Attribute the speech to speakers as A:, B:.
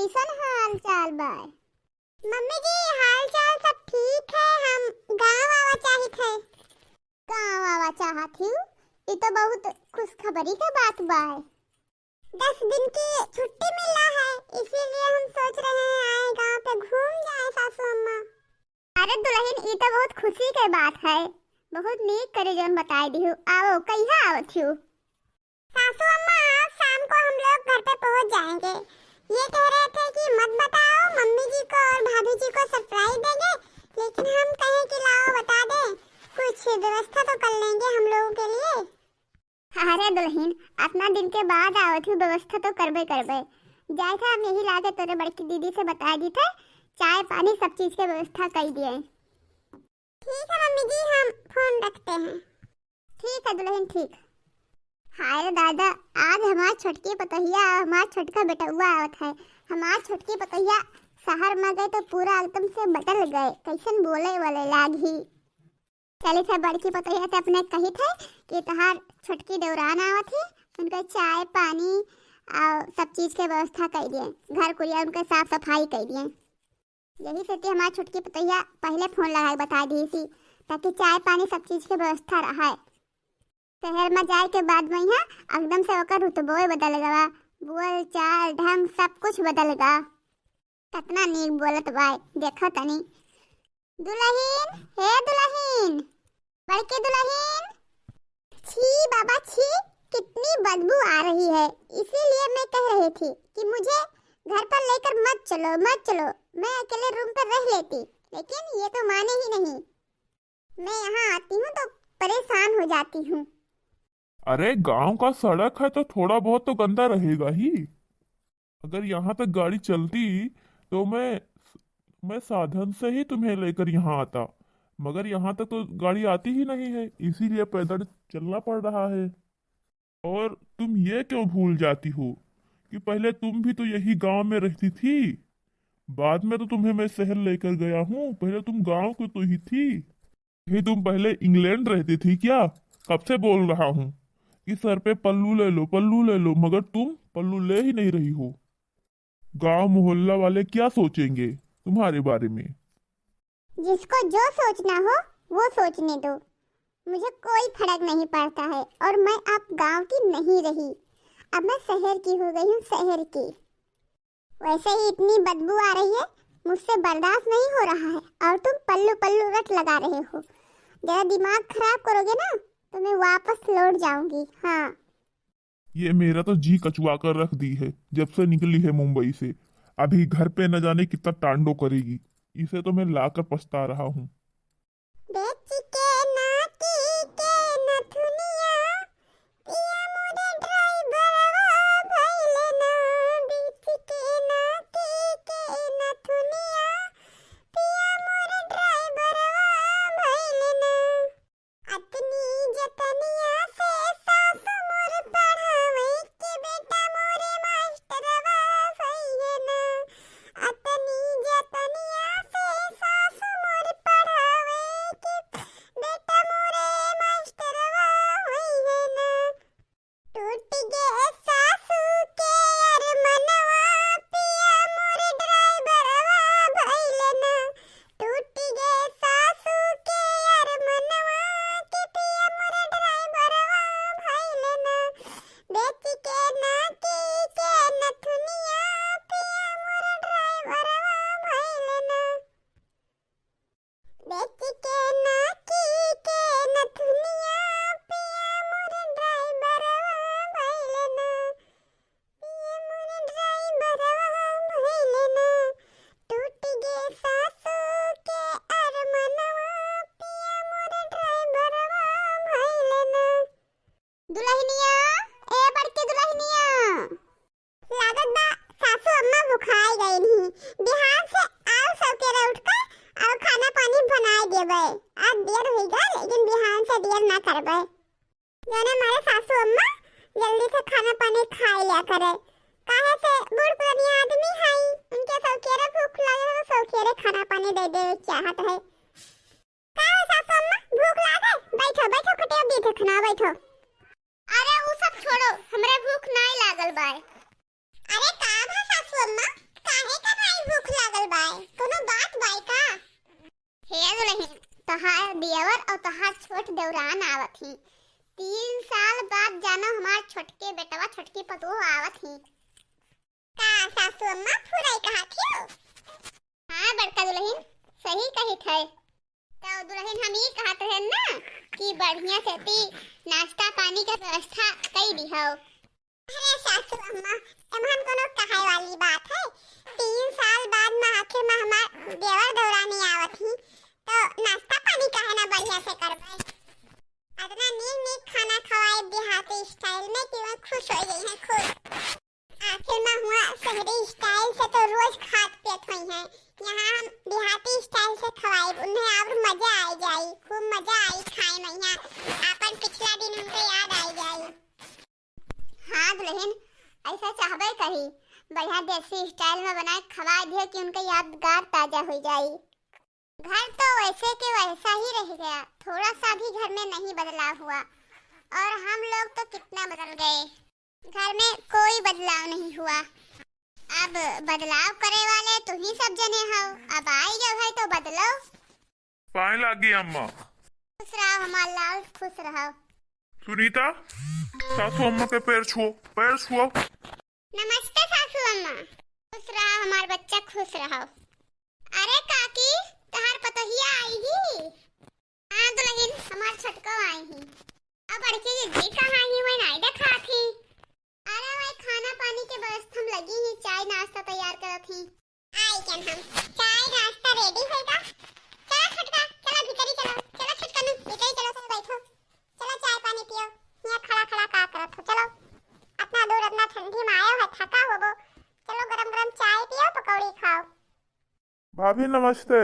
A: कैसन हाल चाल बा? मम्मी जी हाल चाल सब ठीक है। हम गाँव आवा चाहत है। गाँव आवा चाहत हूँ। ये तो बहुत खुशखबरी का बात बा। 10 दिन की छुट्टी मिला है, इसीलिए हम सोच रहे हैं आए गाँव पे घूम जाए सासू अम्मा। अरे दुल्हन, ये तो बहुत खुशी की बात है। बहुत नीक करे जोन बताई दी हूँ। आओ, कहिया आवत हूँ? सासू अम्मा आज शाम को हम लोग घर पे पहुंच जाएंगे। ये कह रहे थे कि मत बताओ, मम्मी जी को और भाभी जी को सरप्राइज देंगे, लेकिन हम कहें कि लाओ बता दें, कुछ व्यवस्था तो कर लेंगे हम लोगों के लिए। अरे दुल्हन, इतना दिन के बाद आवत हूँ, व्यवस्था तो करबे जाए था। हम यही लाके तेरे बड़की दीदी से बता दी थे, चाय पानी सब चीज की व्यवस्था कर दिए। ठीक है मम्मी जी, हम फोन रखते हैं। ठीक है दुल्हन, ठीक। हाय दादा, आज हमार छोटकी पतोहिया हमार छोटका बेटुआ आवत है। हमार छोटकी पतोहिया शहर में गए तो पूरा एकदम से बदल गए, कैसन बोले वाले लागी। चली से बड़की पतोहिया से अपने कही थे कि तहार छोटकी देवरान आवत है, उनके चाय पानी और सब चीज के व्यवस्था कर दिए, घर कुरिया उनके साफ सफाई कर दिए। यही से हमारी छोटकी पतोहिया पहले फोन लगा बता दी थी, ताकि चाय पानी सब चीज की व्यवस्था रहा। शहर में जाए के बाद में यहाँ एकदम से होकर रुतबो बदल गया, बोल चाल ढंग सब कुछ बदल गया। कितना नीक बोलत बा, देखो तनी। दुल्हन, हे दुल्हन, बड़की दुल्हन। छी बाबा छी, कितनी बदबू आ रही है। इसीलिए मैं कह रही थी कि मुझे घर पर लेकर मत चलो मत चलो, मैं अकेले रूम पर रह लेती, लेकिन ये तो माने ही नहीं। मैं यहाँ आती हूँ तो परेशान हो जाती हूँ।
B: अरे गांव का सड़क है तो थोड़ा बहुत तो गंदा रहेगा ही। अगर यहाँ तक गाड़ी चलती तो मैं साधन से ही तुम्हें लेकर यहाँ आता, मगर यहाँ तक तो गाड़ी आती ही नहीं है, इसीलिए पैदल चलना पड़ रहा है। और तुम ये क्यों भूल जाती हो कि पहले तुम भी तो यही गांव में रहती थी। बाद में तो तुम्हें मैं शहर लेकर गया हूँ, पहले तुम गांव की तो ही थी। ये तुम पहले इंग्लैंड रहती थी क्या? कब से बोल रहा हूँ कि सर पे पल्लू ले लो पल्लू ले लो, मगर तुम पल्लू ले ही नहीं रही हो। गांव मोहल्ला वाले क्या सोचेंगे तुम्हारे बारे में?
A: जिसको जो सोचना हो वो सोचने दो, मुझे कोई फर्क नहीं पड़ता है। और मैं अब गांव की नहीं रही, अब मैं शहर की हो गई हूँ, शहर की। वैसे ही इतनी बदबू आ रही है, मुझसे बर्दाश्त नहीं हो रहा है, और तुम पल्लू पल्लू रट लगा रहे हो। जरा दिमाग खराब करोगे ना तो मैं वापस लौट जाऊंगी। हाँ,
B: ये मेरा तो जी कचुआ कर रख दी है जब से निकली है मुंबई से। अभी घर पे न जाने कितना टांडो करेगी, इसे तो मैं लाकर पछता रहा हूँ।
A: बेच के नाती के नथुनिया, पिया मोरे ड्राइवरवा भइले ना। बेच के नाती के नथुनिया, पिया मोरे ड्राइवरवा भइले ना। अतनी जतनिया से सासु मोर पढ़ावे के बेटा मोरे मास्टरवा भइले ना। अतनी जतनिया से सासु मोर पढ़ावे के बेटा मोरे मास्टरवा भइले ना। टूट गए सासू के अरमनवा, पिया मोर ड्राइवरवा भइले ना। टूट गए सासू के अरमनवा, के पिया मोर ड्राइवरवा भइले ना। बेच के नाती के नथुनिया, पिया मोर ड्राइवरवा भइले ना। बेच के नाती के नथुनिया, पिया मोर ड्राइवरवा भइले ना। पिया मोर ड्राइवरवा भइले ना। टूट गए सासू के अरमनवा, पिया मोर ड्राइवरवा भइले ना। दुल्हनिया, ए बड़की दुल्हनिया, लागत बा सासू अम्मा भुखाई गई नहीं। बिहार से आओ सवेरे उठकर और खाना पानी बनाए देबे। आज देर हो गई, लेकिन बिहार से देर ना करबे। जाने हमारे सासू अम्मा जल्दी से खाना पानी खा लिया करे, काहे से बूढ़ पुरानी आदमी है, उनके सवेरे भूख लगे तो सवेरे खाना पानी दे दे चाहत है। काहे सासू अम्मा भूख लागे? बैठो बैठो, खटिया दे खाना, बैठो। अरे वो सब छोड़ो, हमरे भूख नहीं लागल बा। अरे का भा सासू अम्मा, का हे दुल्हन, तोहार देवर और तोहार छोट देवरान आवत ही। 3 साल बाद जानो हमार छोटके बेटवा छोटकी पतोह आवत ही। का सासू अम्मा फुराई कहा थियो? हाँ बड़का दुल्हन, सही कही थे। तो दुल्हन हम ही कहत रहे ना कि बढ़िया से नाश्ता पानी का व्यवस्था कई दिहो। अरे सासू अम्मा, एमहन कोनो कहाय वाली बात है। 3 साल बाद में आखिर में हमार देवर दौरानी आवत ही, तो नाश्ता पानी काहे ना बढ़िया से करबे। इतना नीक खाना खवाए देहाती स्टाइल में कि मैं खुश हो गई है खुद। आखिर में हुआ शहरी स्टाइल से तो रोज खात पियत हुई है, यहाँ हम देहाती स्टाइल से खवाए उन्हें और मजा आई जाई, खूब मजा आई खाए में। यहाँ अपन पिछला दिन उनके याद आई जाई। हाँ दुल्हन, ऐसा चाहबे करी, बढ़िया देसी स्टाइल में बनाए खवा दिए कि उनका यादगार ताजा हो जाई। घर तो वैसे के वैसा ही रह गया, थोड़ा सा भी घर में नहीं बदलाव हुआ। और हम लोग तो कितना बदल गए, घर में कोई बदलाव नहीं हुआ। अब बदलाव करे वाले तुम ही सब जने हो, अब आई जब है तो बदलो।
B: पाए लागी अम्मा।
A: खुश रहो हमार लाल, खुश रहो।
B: सुनीता, सासू अम्मा के पैर छुओ, पैर छुओ।
A: नमस्ते सासू अम्मा। खुश रहो हमार बच्चा, खुश रहो। अरे काकी, तहार पतोहिया आई ही? हाँ दुल्हन, हमार छटको आई ही। अब बड़की जी कहाँ ही मैं नहीं देखा थी। अरे भाई खाना पानी के व्यवस्था में लगी ही, चाय नाश्ता तैयार करत ही। आई जन हम, चाय नाश्ता रेडी होगा। चलो छटका, चलो भीतरी चलो, चलो छटकन भीतरी चलो, चलो बैठो, चलो चाय पानी पियो। यहाँ खड़ा खड़ा का करत हो, चलो अपना दूर अपना ठंडी में आयो है, थका होबो, चलो गरम गरम चाय पियो, पकौड़ी खाओ।
B: भाभी नमस्ते।